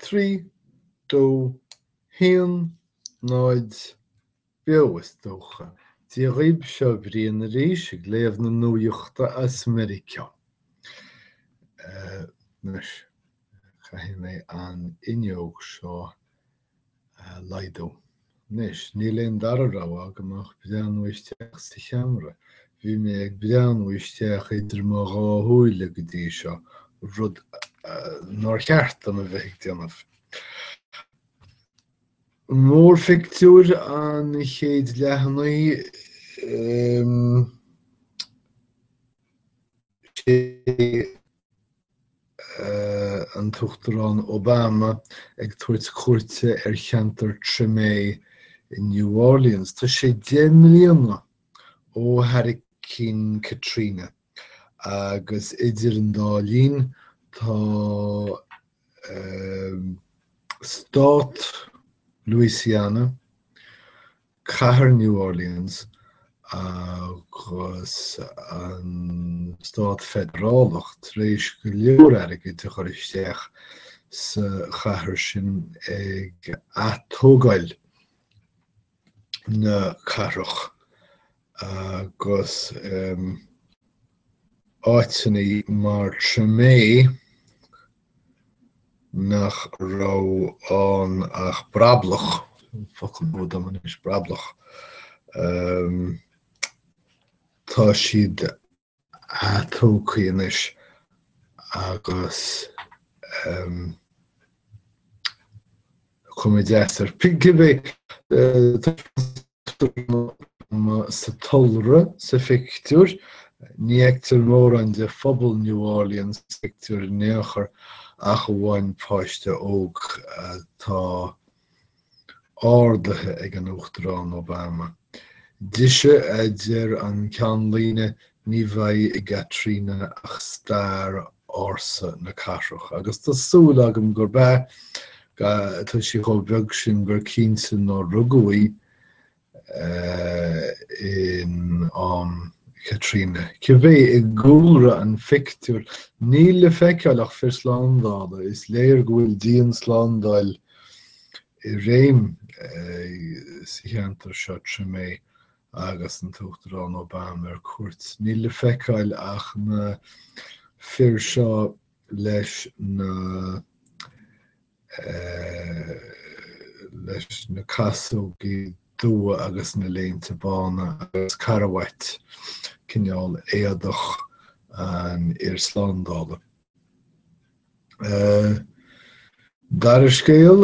trí, dó, haon, náid, beabhas dócha. Dí riomh seo bhríon arís ag léamh na Nuachta as Meiricea. Nes chaithfidh mé an inneog seo laidó. Nes, níl aon dara rá amach breanú isteach sa cheamara. Bhí mé ag breanú isteach idir mo dhá thuaille go dtí seo, rud nóir cheart am a bheith ag déanamh. Mór fictiúr an chéad leathannaí sé an tuachtarán Obama ag tuairt cuairte cheantar Tremé in New Orleans. Tá sé 10 mbliana ó Hurricane Katrina agus idir an dálín tá Stát Louisiana, Chathair New Orleans agus an Stát Federálach rééis go leor aige de chuir isteach sa chathair sin ag atógáil na carach agus áiteanna mar Tremé nach rá an ach brablach, focail bud am is brablach, tá siad atócaíonis agus chumé deachtar. Gibé sa tolra sa fictiúr, ní eictar mór an de phobal New Orleans fictiúr néachar ach bháin páiste óg tá ádathe ag an uachtarán Obama. Dise idir an ceann líne ní bheidh i Katrina ach stair ársa na carach. Agus tá súil agam gur bith tá sí chomh beag sin gur cínsa nó rugaí in Katrina. Cibé I gúlra an fictiúr, níl le feiceáil ach fir sláindála, is léir go bhfuil díon sláindáil I réim sa cheantar seo Tremé agus an tuachtarán Obama ar cuairt. Níl le feiceáil ach na fir seo leis na casógaí dua agus na léinte bána agus carahait cineál éadach an Sláindála. Dar a scéal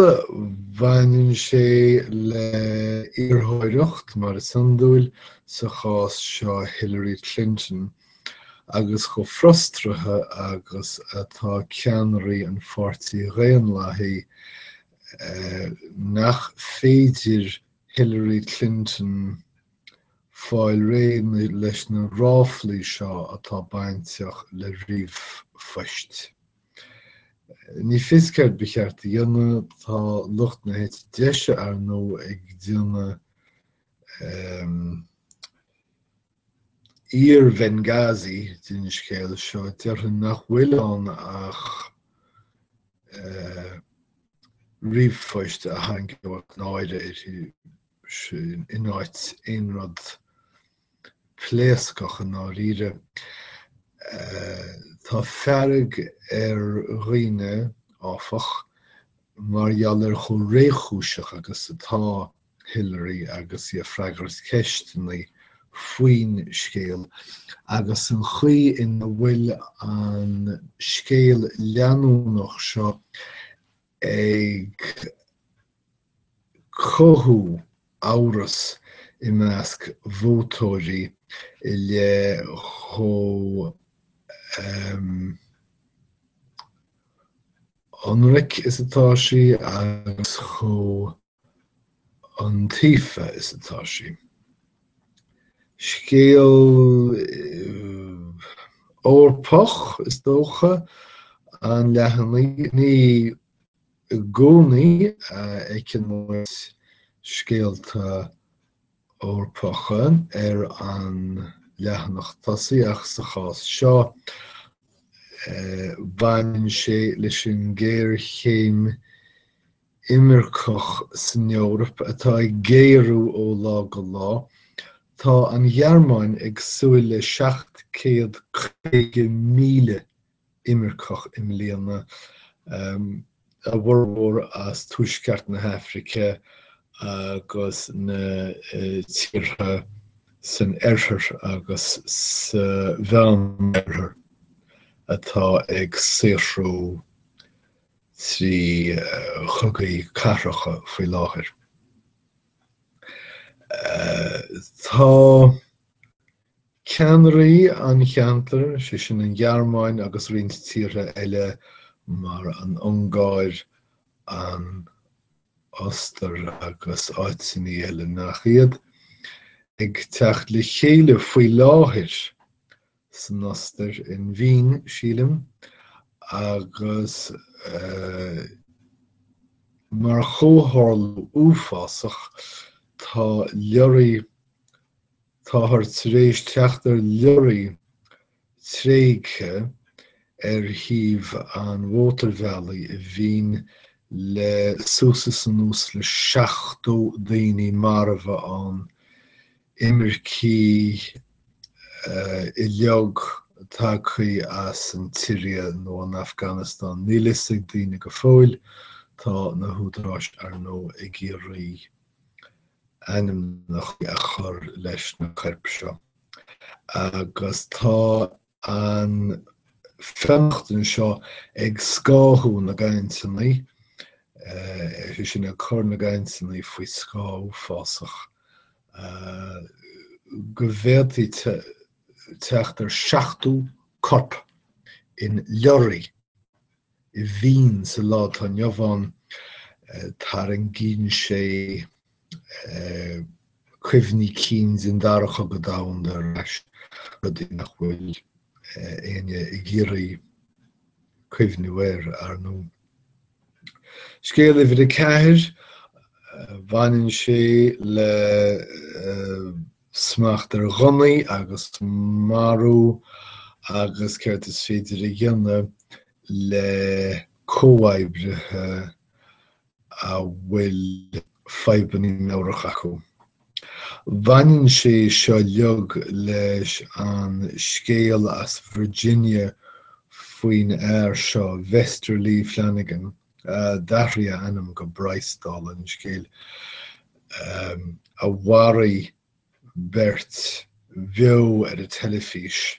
bhainann sé le iarthóireacht mar is sandúil sa chás seo Hillary Clinton agus go frustrathe agus atá ceannairí an Pháirtí Ghaonlaithe nach féidir Hillary Clinton fáil réim leis na ráflaí seo atá bainteach le ríomhphoist. Ní fisceart becheart dhéanamh tá lucht na héit deise ar nó ag déanamh ír Benghazi din scéal seo dearthann nach bhfuil an ach ríomhphoist a haingeach náide sin ináit éonrad pléascach an áíre. Tá fearg ar dhaoine áfach mar gheall ar chomh réchúiseach agus atá Hillary agus I freagras ceistinaí faoin scéal agus an chuí ina bhfuil an scéal leanúnach seo ag cothú áras I measc vótóirí I le cho Anric is atá sí agus cho an tífa is atá sí. Scéal óirpach is dócha an leathannaí ní gcónaí ag cinmhaid scéalta óirpacha ar an leathanach tasaí ach sa chás seo bhainann sé leis an géir chéim imircach san Eorp atá ag géarú ó lá go lá, tá an Ghearmáin ag súil le 750,000 imircach im líana a bhformhór as tuaisceart na Hafraice agus na tíortha san Airthar agus sa bhean Airthar atá ag saoirú trí chugaí carracha faoi láthair. Tá ceannairí an cheantar sin an Ghearmáin agus roinnt tíortha eile mar an Ungáir, an Ostar agus áitiní eile nach iad ag teacht le chéile faoi láthair san Ostar in Bhín sílim agus mar chomhtharlú uafásach tá leoraí táthar tar éis teachtar leoraí tréigthe híomh an Water Valley i Bhín le suasas an nús le 7 daoine marbha an imircí i leog tacaí as an Tíre nó an Afghanistan. Ní listigh daoine go fóill tá na húdaráis ar nó i géirí ainmnach a chur leis na choirp seo. Agus tá an fenachtain seo ag scáthú na gainsannaí, sin a chur na gainsannaí faoi scá uafásach. Go bhfuiltí teachtar 7 corp in leoraí i Bhín sa lá tá neamháin tar an gcín sé cuimhní cíns in daracha go domhan de leis rudí nach bhfuil aine i géirí cuimhniúir ar nó. Scéal uimhir 4 bhainann sé le smacht ar ghonaí agus marú agus ceirt is féidir i gceanna le cóhaibrithe a bhfuil feibanní meabhrach acu. Bhainann sé seo leog leis an scéal as Virginia faoin air seo Westerly Flanagan, daithrí anam go Bryce-dal an scéal a mharaigh beirt bheo ar a telefís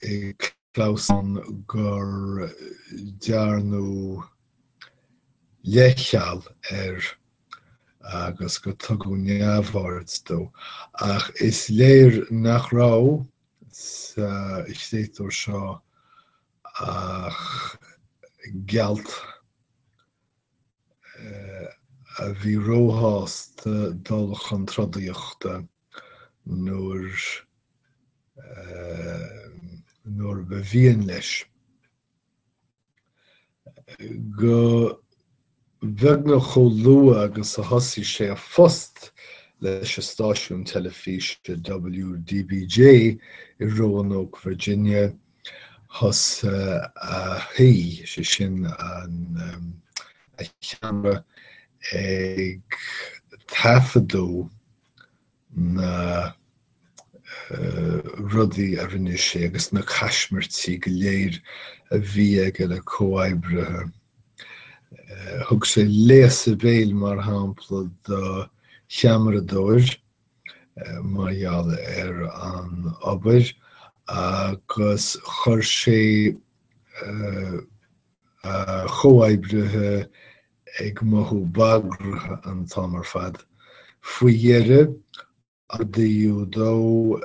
i Clausan gur dearnú leithcheall agus go tugadh neamhord dó. Ach is léir nach rá sa stéitúir seo ach gealt a bhí róthas dul chun trodaíochta nuair bhíonn leis. Go bheagna chomh luath agus a thosaigh sé a phost leis a stáisiún telefíse WDBJ i Roanoke, Virginia, thos a thuí sé sin an a cheannaire ag taifeadú na rudaí a rinne sé agus na caiismirtí go léir a bhí ag le cóhaibrithe. Thug sé léas a bhéal mar shampla do cheamaradóir maiall ar an obair agus chuir sé cóhaibrithe ag mothú bagratha an tamar fad. Faoi dhearre a dtíú dó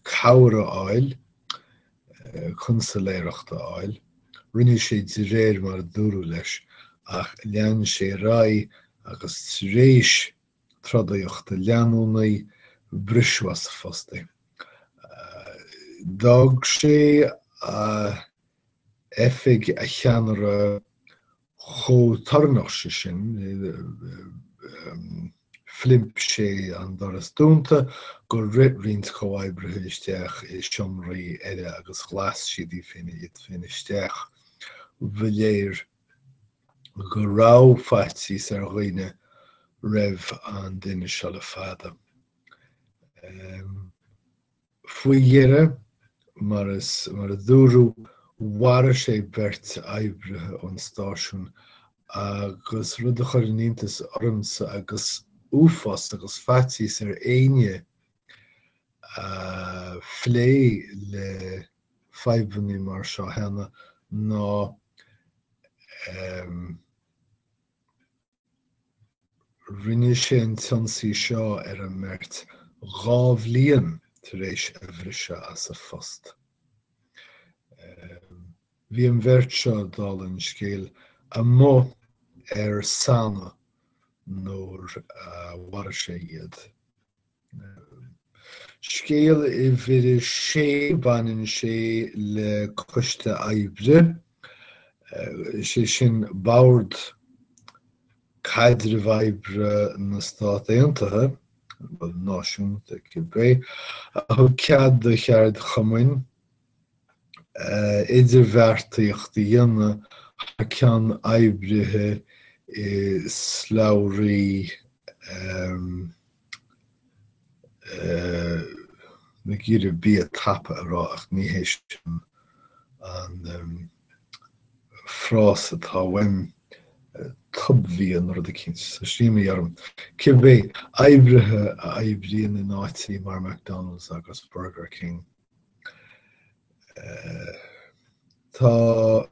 cabhra áil, consoléireachta áil, rinne sé de réir mar dúrú leis ach lean sé ráid agus rééis trodaíochta leanúnaí briswas fosta. D'fhág sé effig a cheannaire chomhtarnach sé sin, flimp sé an doras dúnta gur rint chomhaibrithe isteach i seomraí eile agus glas siad i fin isteach bhfuil léir go rá fatí ar roiine raibh an duine se le fada. Faoi dhéire mar a dúrú mhara sé beirt oibrithe an stáisiún agus rud a chuir níontas ormsa agus úfás agus fatí ar aine phlé le feidhmí mar seo hena ná rinne sé an tionsaí seo ar an mert 2 bhliain tar éis a bhrise as a phost. Bhí an bheirt seo dal an scéal amó ar sana nóair mhara sé iad. Scéal I bhíre sé banan sé le coiste oibre, sé sin bord caidre oibre na Stát Aontaithe, náisiúnta cibé, a thug cead do cheard chumainn idirmheartaíochta dhéanamh ceann oibrithe I slabhraí na gcéidir bí a tapa ará ach ní hééis an frás atá bhaim tubhíon rud a cinnt sa síime arm. Cibé oibrithe a oibríonn in áitií mar McDonald's agus Burger King. Tá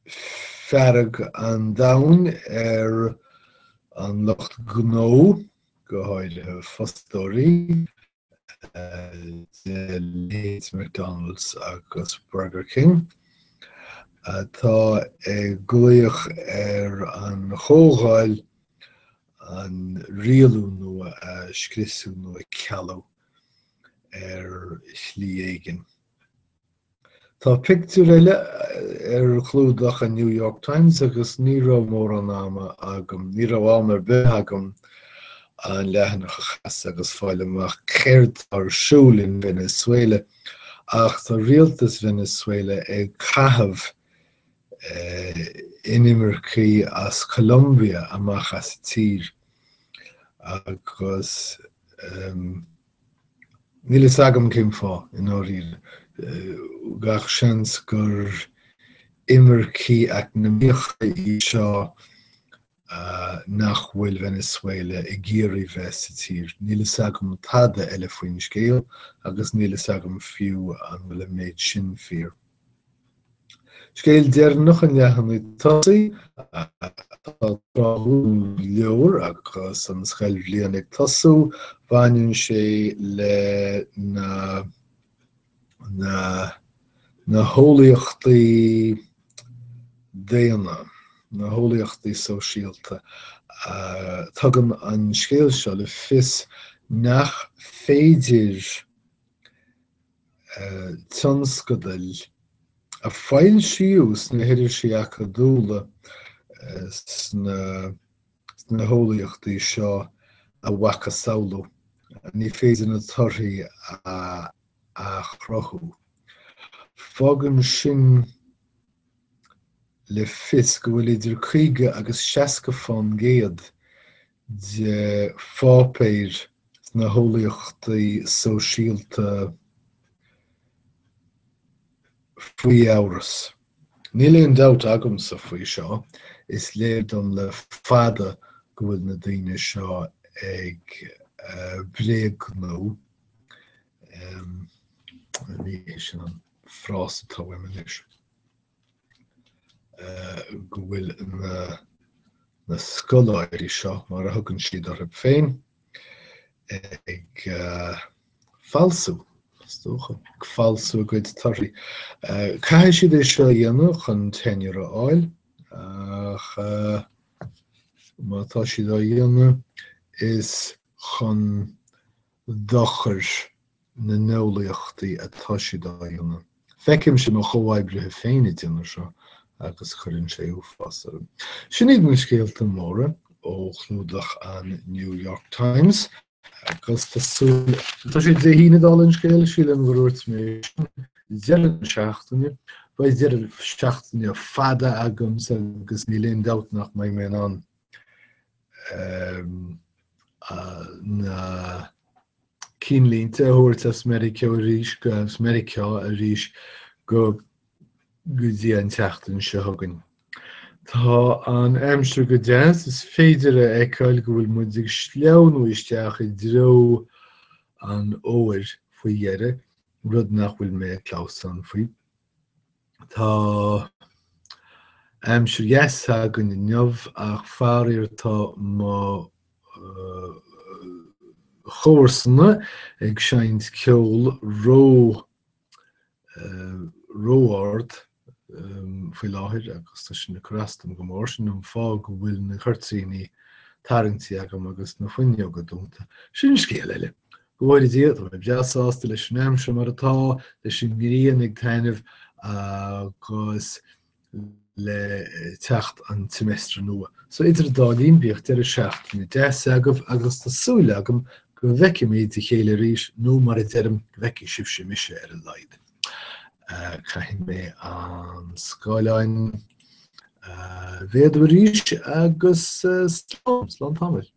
fearg an domhan ar an lucht gnó go háirithe fostóirí de Leeds, McDonald's agus Burger King. Tá gluach ar an chógáil an rialú nua a scriosú nua cealú ar slí éigin. Tá pictiúr eile ar chlúdach a New York Times agus ní raibh mór an ama agam, ní raibh am ar bith agam an leathanach a chas agus fáil amach céirt arsúil in Venezuela ach tá rialtas Venezuela ag caitheamh inimircí as Colombia amach as tír agus níl is agam céim fá in áiríre gach seans gur imircí ag na míocha í seo nach bhfuil Venezuela I géirí bheith sa tír. Níl is agam tada eile faoin scéal agus níl is agam fiú an bhfuil méid sin fíor. Scéal dearnach an leathanú tosaí tá ráthú leabhar agus an scail bhliain ag tosú bhainneann sé le na hólaíochtaí déana, na hólaíochtaí sóisialta. Tugann an scéal seo le fios nach féidir tionscadail a fáil siús na héidir sí acha dúla sna hólaíochtaí seo a bhacha saoladh. Ní féidir na torthaí a chrothú. Fágann sin le fios go bhfuil idir 50 agus 60 faoin gcéad de fápéir na hólaíochtaí sóisialta faoi amhras. Níl aon doubt agam sa faoi seo, is léir don le fada go bhfuil na daoine seo ag bréag gnó. Ní sin an frás atá bhaim leis. Go bhfuil na scoláirí seo mar a thugann siad ar féin ag falsú. Falsú a gcuid tarthaí. Caitheadh siad é seo dhéanamh chun teannaire áil ach mátá siad á dhéanamh is chun dochar na nólaíochtaí atá siad á dhéanamh. Feicim sin mo chomhaibrithe féin I dtéanna seo agus chuireann sé uafás orm. Sin iad na scéalta móra ó chlúdach an New York Times agus tá sé de híine dal an scéal síl an bhúirt mé dean seachtaine Bhaid deireadh seachtaine fada agams agus ní léon dabhtnach mbeidh mé an na cínlínta thuairt Meiricea a rís go dtí an teachtain seo thugann. Tá an aimsir go deas is féidir a fheiceáil go bhfuil muid ag sleamhnú isteach I dtreo an óir faoi dheire rud nach bhfuil mé clásán faoi. Tá aimsir yes hagann I neamh ach fearir tá má chomharsanna ag seaint ceol róard faoi láthir agus tá sin na crastam go mór sin an fá go bhfuil na chuirtíní tarintí agam agus na fuinne go dúnta. Sin scéal eile. Go bhfuil díad bh beasásta leis an aimsir mar atá leis sin gríon ag tainmh agus le techt an semestre nua. So idir dáilín bíocht ar a seachtaine 10 agam agus tásúla agam go bhfeice mé de chéile rís nó mar dearm bheice sibh sé mise ar a laid. Caithfidh mé an scoileáin bhéadú rís agus slán tamil.